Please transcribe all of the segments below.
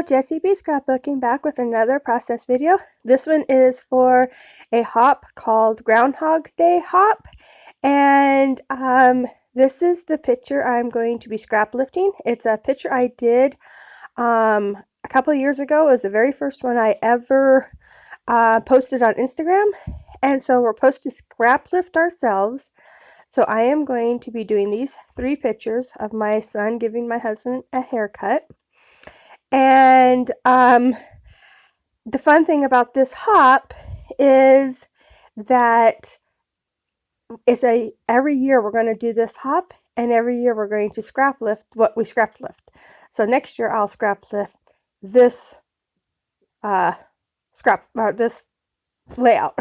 Jessie B Scrapbooking back with another process video. This one is for a hop called Groundhogs Day hop. And this is the picture I'm going to be scrap lifting. It's a picture I did a couple of years ago. It was the very first one I ever posted on Instagram. And so we're supposed to scrap lift ourselves. So I am going to be doing these 3 pictures of my son giving my husband a haircut. And the fun thing about this hop is that every year we're going to do this hop, and every year we're going to scrap lift what we scrap lift. So next year I'll scrap lift this this layout.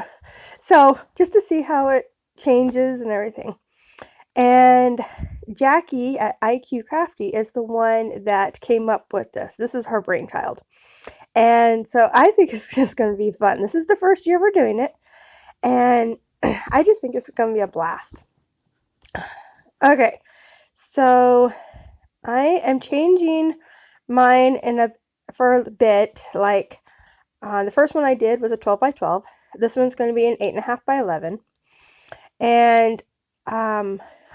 So just to see how it changes and everything. And Jackie at JQ Crafty is the one that came up with this. This is her brainchild. And so I think it's just going to be fun. This is the first year we're doing it. And I just think it's going to be a blast. Okay, so I am changing mine for a bit. Like the first one I did was a 12 by 12. This one's going to be an 8.5 by 11. And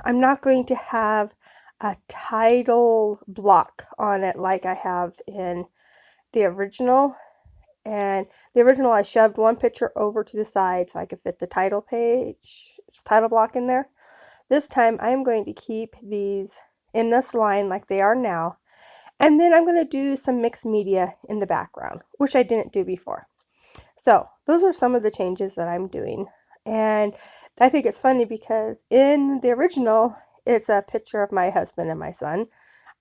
I'm not going to have a title block on it like I have in the original. And the original, I shoved one picture over to the side so I could fit the title block in there. This time I'm going to keep these in this line like they are now. And then I'm going to do some mixed media in the background, which I didn't do before. So those are some of the changes that I'm doing. And I think it's funny because in the original, it's a picture of my husband and my son.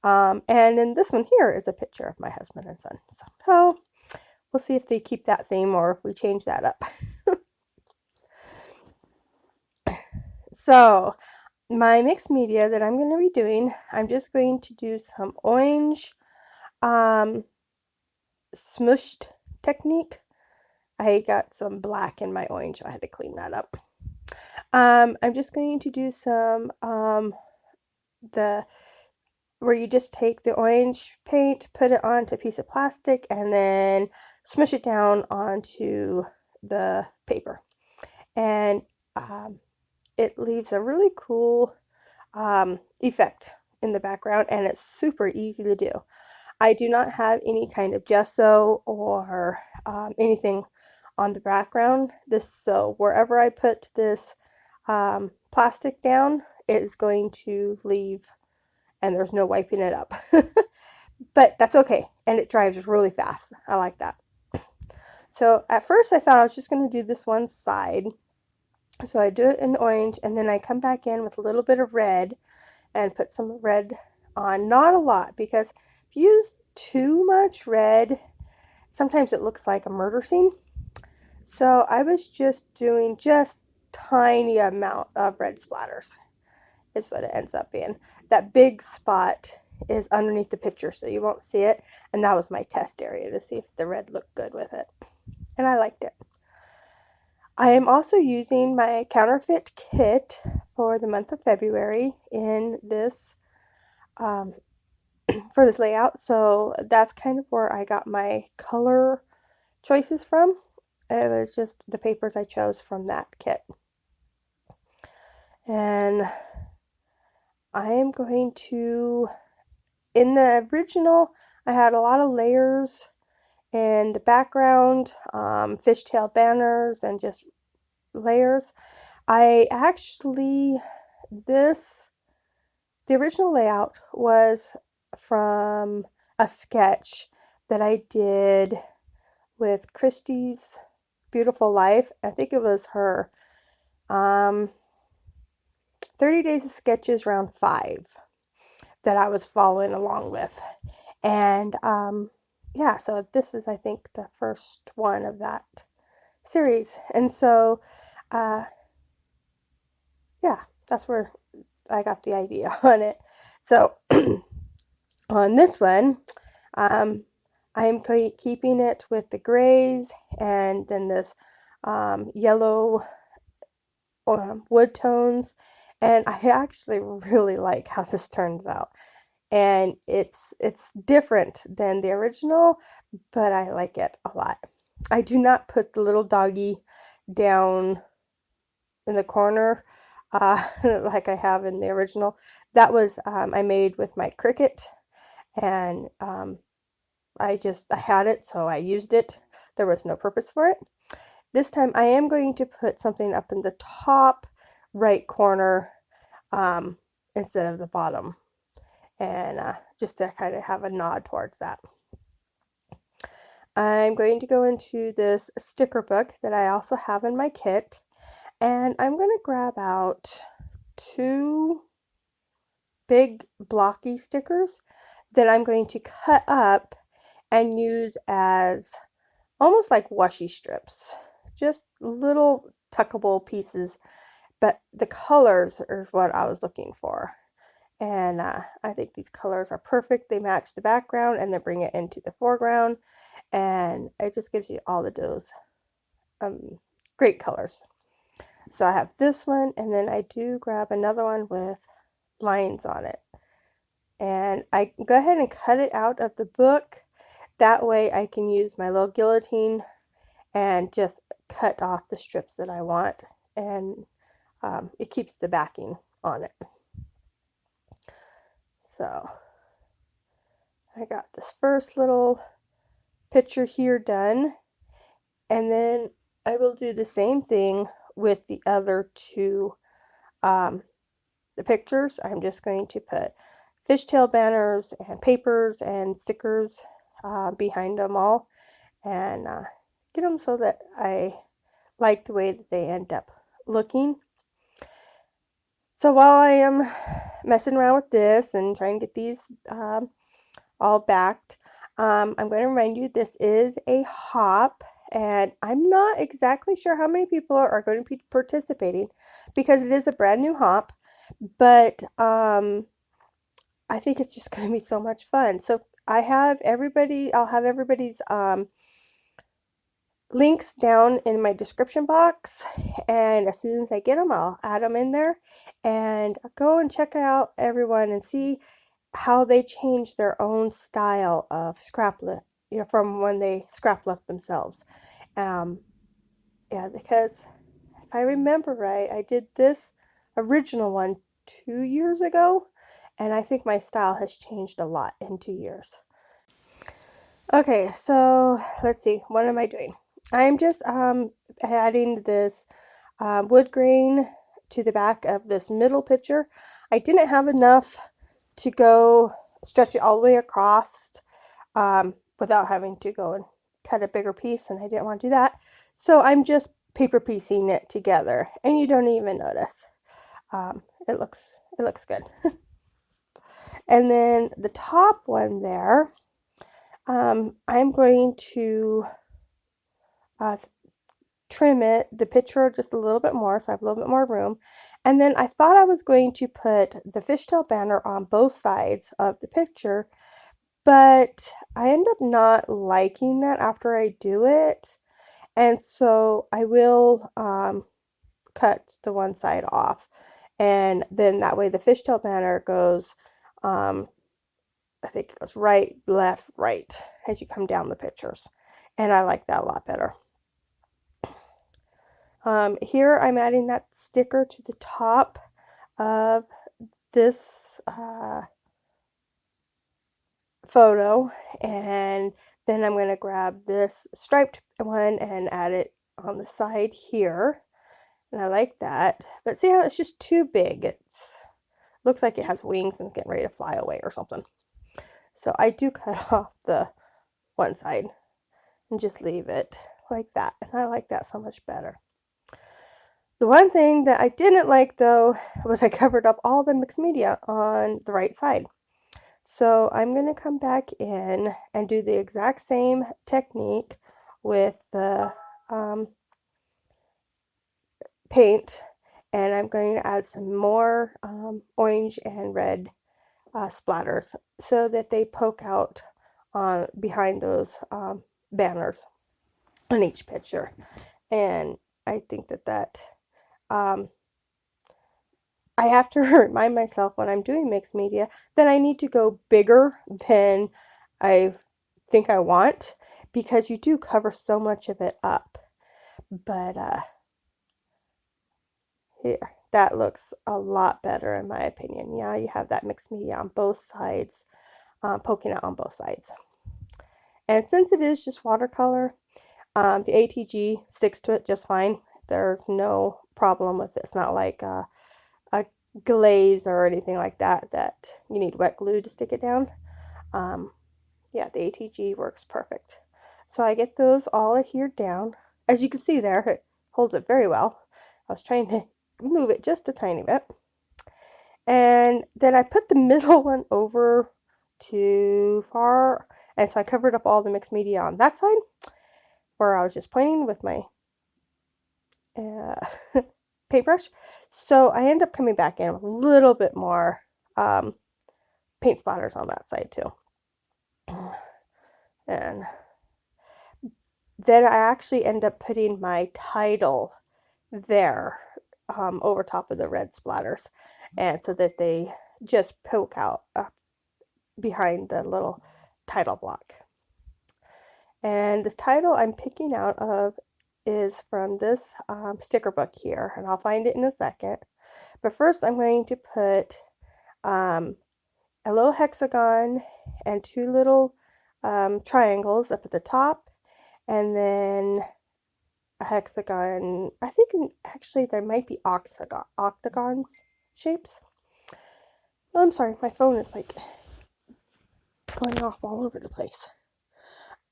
And in this one here is a picture of my husband and son. So we'll see if they keep that theme or if we change that up. So my mixed media that I'm going to be doing, I'm just going to do some orange smushed technique. I got some black in my orange. I had to clean that up. I'm just going to do some where you just take the orange paint, put it onto a piece of plastic, and then smush it down onto the paper. And it leaves a really cool effect in the background, and it's super easy to do. I do not have any kind of gesso or anything on the background. So wherever I put this plastic down, it is going to leave, and there's no wiping it up. But that's okay, and it dries really fast. I like that. So at first I thought I was just going to do this one side. So I do it in orange, and then I come back in with a little bit of red and put some red on. Not a lot, because if you use too much red, sometimes it looks like a murder scene. So I was just doing just tiny amount of red splatters is what it ends up being. That big spot is underneath the picture, so you won't see it. And that was my test area to see if the red looked good with it. And I liked it. I am also using my counterfeit kit for the month of February in this for this layout. So that's kind of where I got my color choices from. It was just the papers I chose from that kit. And I am going to, in the original, I had a lot of layers in the background, fishtail banners and just layers. I actually, the original layout was from a sketch that I did with Christy's Beautiful Life. I think it was her 30 Days of Sketches round 5 that I was following along with. And yeah, so this is, I think, the first one of that series. And so yeah, that's where I got the idea on it. So on this one, I am keeping it with the grays and then this yellow wood tones. And I actually really like how this turns out. and it's different than the original, but I like it a lot. I do not put the little doggy down in the corner like I have in the original. That was I made with my Cricut, and I had it, so I used it. There was no purpose for it. This time I am going to put something up in the top right corner instead of the bottom, and just to kind of have a nod towards that. I'm going to go into this sticker book that I also have in my kit, and I'm going to grab out 2 big blocky stickers that I'm going to cut up and use as almost like washi strips, just little tuckable pieces, but the colors are what I was looking for. And I think these colors are perfect. They match the background and they bring it into the foreground, and it just gives you all of those great colors. So I have this one, and then I do grab another one with lines on it. And I go ahead and cut it out of the book. That way I can use my little guillotine and just cut off the strips that I want, and it keeps the backing on it. So I got this first little picture here done, and then I will do the same thing with the other 2 the pictures. I'm just going to put fishtail banners and papers and stickers behind them all, and get them so that I like the way that they end up looking. So while I am messing around with this and trying to get these all backed, I'm going to remind you this is a hop, and I'm not exactly sure how many people are going to be participating because it is a brand new hop, but I think it's just going to be so much fun. So I'll have everybody's links down in my description box, and as soon as I get them, I'll add them in there, and go and check out everyone and see how they change their own style of scrap lift, from when they scrap lift themselves. Yeah, because if I remember right, I did this original one 2 years ago, and I think my style has changed a lot in 2 years. Okay, so let's see, what am I doing? I'm just adding this wood grain to the back of this middle picture. I didn't have enough to go stretch it all the way across without having to go and cut a bigger piece, and I didn't want to do that. So I'm just paper piecing it together, and you don't even notice. It looks good. And then the top one there, I'm going to trim the picture just a little bit more, so I have a little bit more room. And then I thought I was going to put the fishtail banner on both sides of the picture, but I end up not liking that after I do it, and so I will cut the one side off, and then that way the fishtail banner goes I think it goes right, left, right as you come down the pictures, and I like that a lot better. Here I'm adding that sticker to the top of this photo, and then I'm going to grab this striped one and add it on the side here, and I like that. But see how it's just too big? It looks like it has wings and it's getting ready to fly away or something. So I do cut off the one side and just leave it like that, and I like that so much better. The one thing that I didn't like, though, was I covered up all the mixed media on the right side. So I'm going to come back in and do the exact same technique with the paint, and I'm going to add some more orange and red splatters so that they poke out behind those banners on each picture. And I think that I have to remind myself when I'm doing mixed media that I need to go bigger than I think I want, because you do cover so much of it up. But here, that looks a lot better in my opinion. Now you have that mixed media on both sides, poking out on both sides. And since it is just watercolor, the ATG sticks to it just fine. There's no problem with it. It's not like a glaze or anything like that that you need wet glue to stick it down. Yeah, the ATG works perfect. So I get those all adhered down. As you can see there, it holds it very well. I was trying to move it just a tiny bit. And then I put the middle one over too far, and so I covered up all the mixed media on that side where I was just pointing with my paintbrush. So I end up coming back in with a little bit more paint splatters on that side too. And then I actually end up putting my title there over top of the red splatters, and so that they just poke out behind the little title block. And this title I'm picking out of is from this sticker book here, and I'll find it in a second. But first I'm going to put a little hexagon and two little triangles up at the top, and then a hexagon. I think actually there might be octagons shapes. Oh, I'm sorry, my phone is like going off all over the place.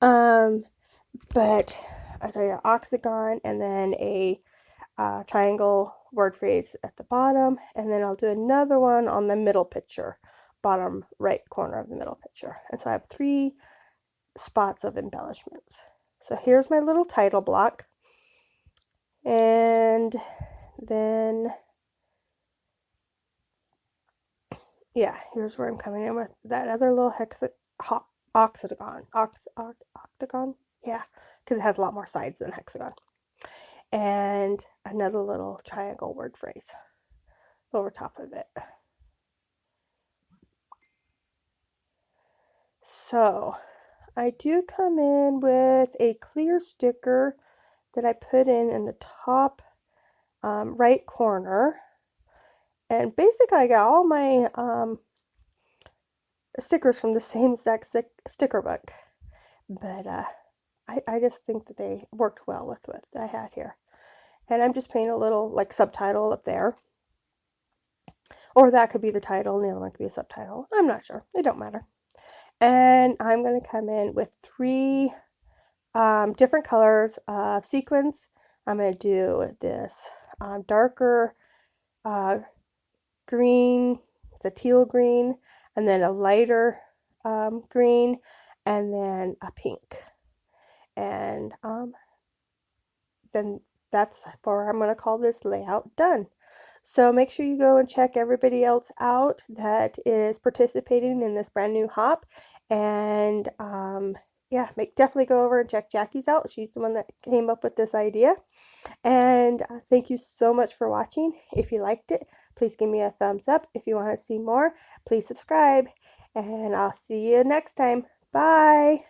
But I tell you, octagon, and then a triangle word phrase at the bottom, and then I'll do another one on the middle picture, bottom right corner of the middle picture. And so I have 3 spots of embellishments. So here's my little title block, and then yeah, here's where I'm coming in with that other little octagon, yeah, because it has a lot more sides than hexagon, and another little triangle word phrase over top of it. So I do come in with a clear sticker that I put in the top right corner, and basically I got all my stickers from the same exact sticker book, but I just think that they worked well with what I had here. And I'm just painting a little like subtitle up there, or that could be the title and the other one could be a subtitle. I'm not sure, it don't matter. And I'm going to come in with 3 different colors of sequins. I'm going to do this darker green, it's a teal green, and then a lighter green, and then a pink. And then that's where I'm going to call this layout done. So make sure you go and check everybody else out that is participating in this brand new hop. And yeah, definitely go over and check Jackie's out. She's the one that came up with this idea. And thank you so much for watching. If you liked it, please give me a thumbs up. If you want to see more, please subscribe. And I'll see you next time. Bye.